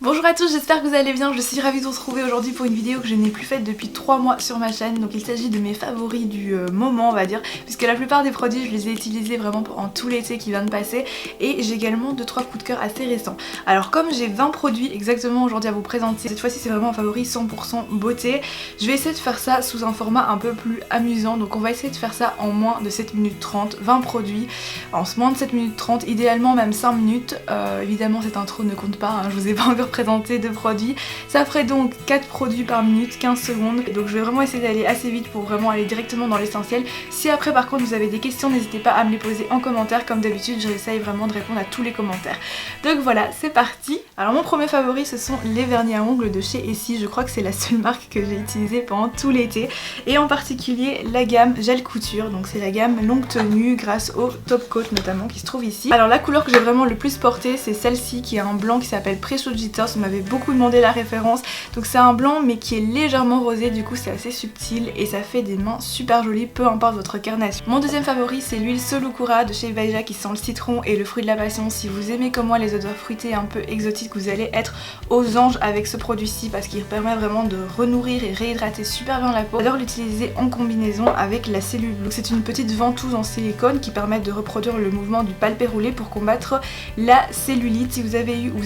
Bonjour à tous, j'espère que vous allez bien, je suis ravie de vous retrouver aujourd'hui pour une vidéo que je n'ai plus faite depuis 3 mois sur ma chaîne. Donc il s'agit de mes favoris du moment, on va dire, puisque la plupart des produits je les ai utilisés vraiment pendant tout l'été qui vient de passer, et j'ai également 2-3 coups de cœur assez récents. Alors comme j'ai 20 produits exactement aujourd'hui à vous présenter, cette fois-ci c'est vraiment un favori 100% beauté, je vais essayer de faire ça sous un format un peu plus amusant. Donc on va essayer de faire ça en moins de 7 minutes 30, 20 produits en moins de 7 minutes 30, idéalement même 5 minutes. Évidemment cette intro ne compte pas, hein, je vous ai pas encore présenter deux produits. Ça ferait donc 4 produits par minute, 15 secondes. Donc je vais vraiment essayer d'aller assez vite pour vraiment aller directement dans l'essentiel. Si après par contre vous avez des questions, n'hésitez pas à me les poser en commentaire. Comme d'habitude, j'essaye vraiment de répondre à tous les commentaires. Donc voilà, c'est parti. Alors mon premier favori, ce sont les vernis à ongles de chez Essie. Je crois que c'est la seule marque que j'ai utilisée pendant tout l'été. Et en particulier la gamme gel couture. Donc c'est la gamme longue tenue grâce au top coat notamment qui se trouve ici. Alors la couleur que j'ai vraiment le plus portée, c'est celle-ci qui est un blanc qui s'appelle Presso Jitters. On m'avait beaucoup demandé la référence, donc c'est un blanc mais qui est légèrement rosé, du coup c'est assez subtil et ça fait des mains super jolies peu importe votre carnation. Mon deuxième favori c'est l'huile Solukura de chez Vaja qui sent le citron et le fruit de la passion. Si vous aimez comme moi les odeurs fruitées un peu exotiques, vous allez être aux anges avec ce produit-ci parce qu'il permet vraiment de renourrir et réhydrater super bien la peau. J'adore l'utiliser en combinaison avec la cellule. C'est une petite ventouse en silicone qui permet de reproduire le mouvement du palpé roulé pour combattre la cellulite. Si vous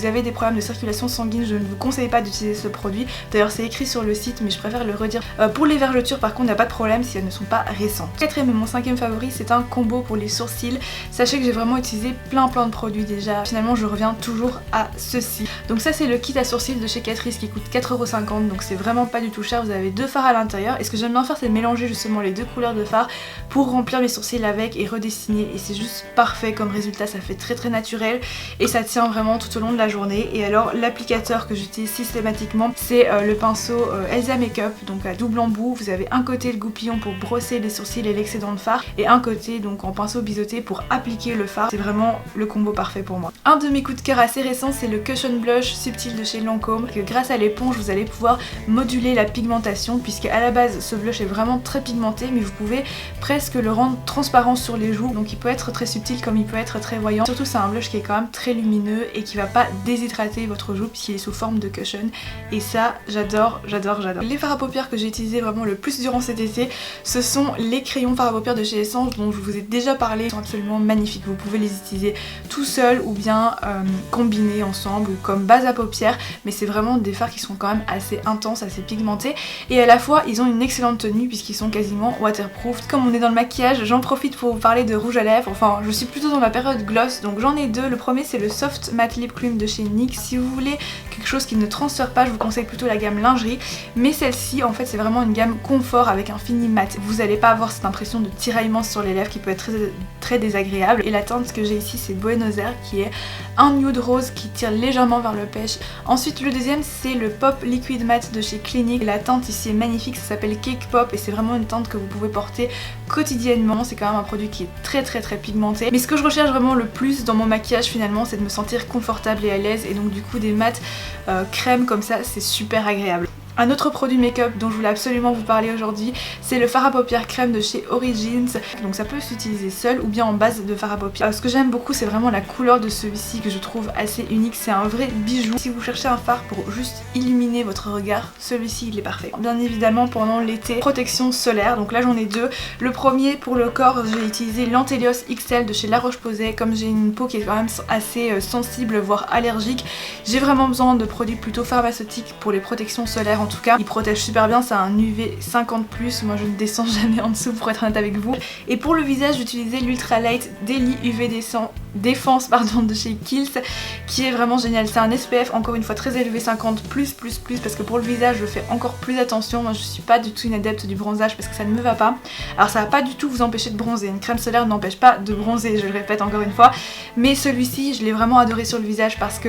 avez des problèmes de circulation sanguine, je ne vous conseille pas d'utiliser ce produit. D'ailleurs c'est écrit sur le site mais je préfère le redire. Pour les vergetures par contre il n'y a pas de problème si elles ne sont pas récentes. Quatrième et mon cinquième favori, c'est un combo pour les sourcils. Sachez que j'ai vraiment utilisé plein de produits déjà. Finalement je reviens toujours à ceci. Donc ça c'est le kit à sourcils de chez Catrice qui coûte 4,50 €, donc c'est vraiment pas du tout cher. Vous avez deux fards à l'intérieur et ce que j'aime bien faire c'est mélanger justement les deux couleurs de fard pour remplir mes sourcils avec et redessiner, et c'est juste parfait comme résultat. Ça fait très naturel et ça tient vraiment tout au long de la journée. Et alors l'applicateur que j'utilise systématiquement, c'est le pinceau Elsa Makeup, donc à double embout. Vous avez un côté le goupillon pour brosser les sourcils et l'excédent de fard, et un côté donc en pinceau biseauté pour appliquer le fard. C'est vraiment le combo parfait pour moi. Un de mes coups de cœur assez récents, c'est le Cushion Blush Subtil de chez Lancôme, que grâce à l'éponge vous allez pouvoir moduler la pigmentation, puisque à la base ce blush est vraiment très pigmenté, mais vous pouvez presque le rendre transparent sur les joues, donc il peut être très subtil comme il peut être très voyant. Surtout c'est un blush qui est quand même très lumineux et qui va pas déshydrater votre joue puisqu'il est sous forme de cushion, et ça j'adore. Les fards à paupières que j'ai utilisé vraiment le plus durant cet été, ce sont les crayons fards à paupières de chez Essence dont je vous ai déjà parlé. Ils sont absolument magnifiques, vous pouvez les utiliser tout seul ou bien combinés ensemble ou comme base à paupières, mais c'est vraiment des fards qui sont quand même assez intenses, assez pigmentés, et à la fois ils ont une excellente tenue puisqu'ils sont quasiment waterproof. Comme on est dans le maquillage, j'en profite pour vous parler de rouge à lèvres. Enfin je suis plutôt dans ma période gloss, donc j'en ai deux. Le premier c'est le Soft Matte Lip Cream de chez NYX. Si vous voulez quelque chose qui ne transfère pas, je vous conseille plutôt la gamme lingerie, mais celle-ci en fait c'est vraiment une gamme confort avec un fini mat. Vous n'allez pas avoir cette impression de tiraillement sur les lèvres qui peut être très désagréable. Et la teinte que j'ai ici c'est Buenos Aires, qui est un nude rose qui tire légèrement vers le pêche. Ensuite le deuxième c'est le Pop Liquid Matte de chez Clinique. La teinte ici est magnifique, ça s'appelle Cake Pop et c'est vraiment une teinte que vous pouvez porter quotidiennement. C'est quand même un produit qui est très pigmenté, mais ce que je recherche vraiment le plus dans mon maquillage finalement c'est de me sentir confortable et à l'aise, et donc du coup des mats crème comme ça c'est super agréable. Un autre produit make-up dont je voulais absolument vous parler aujourd'hui, c'est le fard à paupières crème de chez Origins. Donc ça peut s'utiliser seul ou bien en base de fard à paupières. Ce que j'aime beaucoup c'est vraiment la couleur de celui-ci que je trouve assez unique, c'est un vrai bijou. Si vous cherchez un fard pour juste illuminer votre regard, celui-ci il est parfait. Bien évidemment pendant l'été, protection solaire, donc là j'en ai deux. Le premier pour le corps, j'ai utilisé l'Antelios XL de chez La Roche-Posay. Comme j'ai une peau qui est quand même assez sensible voire allergique, j'ai vraiment besoin de produits plutôt pharmaceutiques pour les protections solaires. En tout cas il protège super bien, c'est un UV 50+, moi je ne descends jamais en dessous pour être honnête avec vous. Et pour le visage j'utilisais l'Ultra Light Daily UV Défense de chez Kiehl's, qui est vraiment génial. C'est un SPF encore une fois très élevé, 50+++, parce que pour le visage je fais encore plus attention. Moi je suis pas du tout une adepte du bronzage parce que ça ne me va pas. Alors ça va pas du tout vous empêcher de bronzer, une crème solaire n'empêche pas de bronzer, je le répète encore une fois, mais celui-ci je l'ai vraiment adoré sur le visage parce que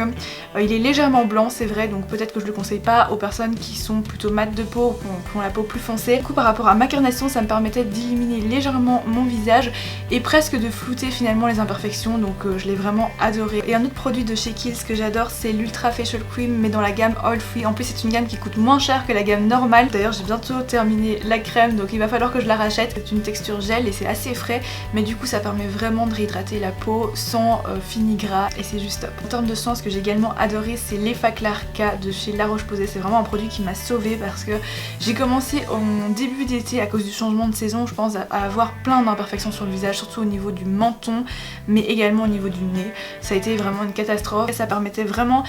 il est légèrement blanc, c'est vrai, donc peut-être que je le conseille pas aux personnes qui sont plutôt mat de peau, qui ont la peau plus foncée. Du coup par rapport à ma carnation ça me permettait d'illuminer légèrement mon visage et presque de flouter finalement les imperfections. Donc donc je l'ai vraiment adoré. Et un autre produit de chez Kiehl's que j'adore, c'est l'Ultra Facial Cream, mais dans la gamme Oil Free. En plus c'est une gamme qui coûte moins cher que la gamme normale. D'ailleurs j'ai bientôt terminé la crème, donc il va falloir que je la rachète. C'est une texture gel et c'est assez frais, mais du coup ça permet vraiment de réhydrater la peau sans fini gras et c'est juste top. En termes de soins, ce que j'ai également adoré, c'est l'Effaclar K de chez La Roche-Posay. C'est vraiment un produit qui m'a sauvée parce que j'ai commencé en début d'été à cause du changement de saison, je pense, à avoir plein d'imperfections sur le visage, surtout au niveau du menton, mais également au niveau du nez. Ça a été vraiment une catastrophe et ça permettait vraiment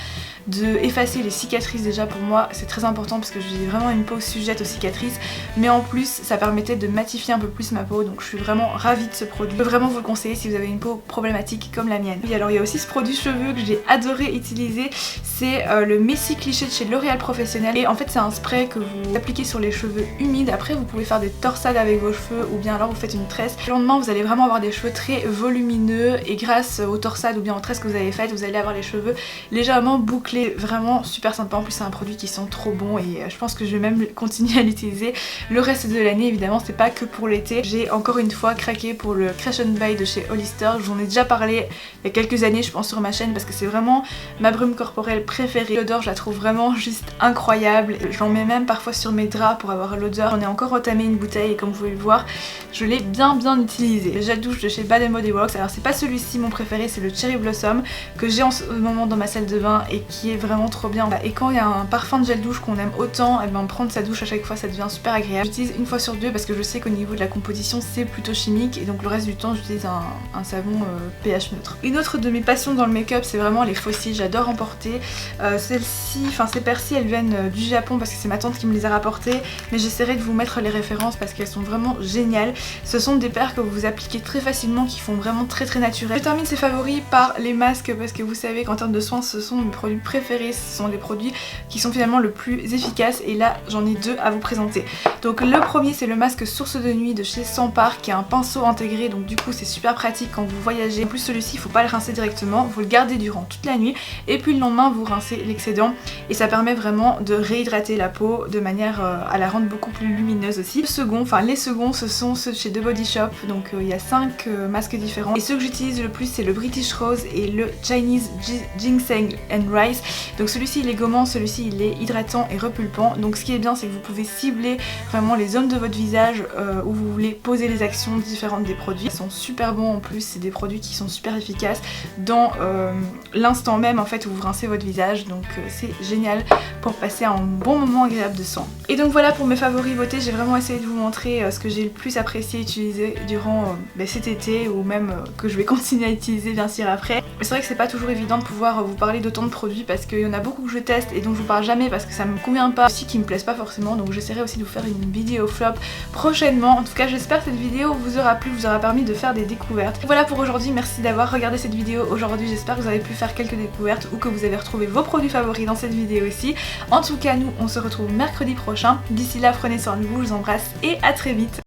de effacer les cicatrices. Déjà pour moi c'est très important parce que j'ai vraiment une peau sujette aux cicatrices, mais en plus ça permettait de matifier un peu plus ma peau, donc je suis vraiment ravie de ce produit. Je peux vraiment vous le conseiller si vous avez une peau problématique comme la mienne. Et alors il y a aussi ce produit cheveux que j'ai adoré utiliser, c'est le Messy Cliché de chez L'Oréal Professionnel, et en fait c'est un spray que vous appliquez sur les cheveux humides. Après vous pouvez faire des torsades avec vos cheveux ou bien alors vous faites une tresse. Le lendemain vous allez vraiment avoir des cheveux très volumineux et grâce aux torsades ou bien aux tresses que vous avez faites, vous allez avoir les cheveux légèrement bouclés. Vraiment super sympa, en plus c'est un produit qui sent trop bon et je pense que je vais même continuer à l'utiliser le reste de l'année. Évidemment c'est pas que pour l'été. J'ai encore une fois craqué pour le Crash and Buy de chez Hollister. Je vous en ai déjà parlé il y a quelques années je pense sur ma chaîne parce que c'est vraiment ma brume corporelle préférée. L'odeur je la trouve vraiment juste incroyable. J'en mets même parfois sur mes draps pour avoir l'odeur. J'en ai encore entamé une bouteille et comme vous pouvez le voir je l'ai bien utilisé. Le gel douche de chez Bath & Body Works, alors c'est pas celui-ci mon préféré, c'est le Cherry Blossom que j'ai en ce moment dans ma salle de bain et qui est vraiment trop bien. Et quand il y a un parfum de gel douche qu'on aime autant, et ben prendre sa douche à chaque fois ça devient super agréable. J'utilise une fois sur deux parce que je sais qu'au niveau de la composition c'est plutôt chimique et donc le reste du temps j'utilise un savon pH neutre. Une autre de mes passions dans le make-up c'est vraiment les faux cils, j'adore en porter. Celles-ci, enfin ces persil elles viennent du Japon parce que c'est ma tante qui me les a rapportées, mais j'essaierai de vous mettre les références parce qu'elles sont vraiment géniales. Ce sont des paires que vous appliquez très facilement qui font vraiment très naturel. Je termine ces favoris par les masques parce que vous savez qu'en termes de soins ce sont mes produits préférés, ce sont les produits qui sont finalement le plus efficaces et là j'en ai deux à vous présenter. Donc le premier c'est le masque source de nuit de chez Sampar qui a un pinceau intégré, donc du coup c'est super pratique quand vous voyagez. En plus celui-ci il faut pas le rincer directement, vous le gardez durant toute la nuit et puis le lendemain vous rincez l'excédent et ça permet vraiment de réhydrater la peau de manière à la rendre beaucoup plus lumineuse aussi. Le second, enfin les seconds ce sont ceux de chez The Body Shop, donc il y a 5 masques différents et ceux que j'utilise le plus c'est le British Rose et le Chinese Ginseng and Rice. Donc celui-ci il est gommant, celui-ci il est hydratant et repulpant. Donc ce qui est bien c'est que vous pouvez cibler vraiment les zones de votre visage où vous voulez poser les actions différentes des produits. Ils sont super bons en plus, c'est des produits qui sont super efficaces dans l'instant même en fait où vous rincez votre visage, donc c'est génial pour passer un bon moment agréable de soin. Et donc voilà pour mes favoris votés, j'ai vraiment essayé de vous montrer ce que j'ai le plus apprécié utiliser durant cet été ou même que je vais continuer à utiliser bien sûr après. Mais c'est vrai que c'est pas toujours évident de pouvoir vous parler d'autant de produits parce qu'il y en a beaucoup que je teste et dont je vous parle jamais parce que ça me convient pas, aussi qui me plaisent pas forcément, donc j'essaierai aussi de vous faire une vidéo flop prochainement. En tout cas j'espère que cette vidéo vous aura plu, vous aura permis de faire des découvertes. Voilà pour aujourd'hui, merci d'avoir regardé cette vidéo aujourd'hui, j'espère que vous avez pu faire quelques découvertes ou que vous avez retrouvé vos produits favoris dans cette vidéo aussi. En tout cas nous on se retrouve mercredi prochain, d'ici là prenez soin de vous, je vous embrasse et à très vite.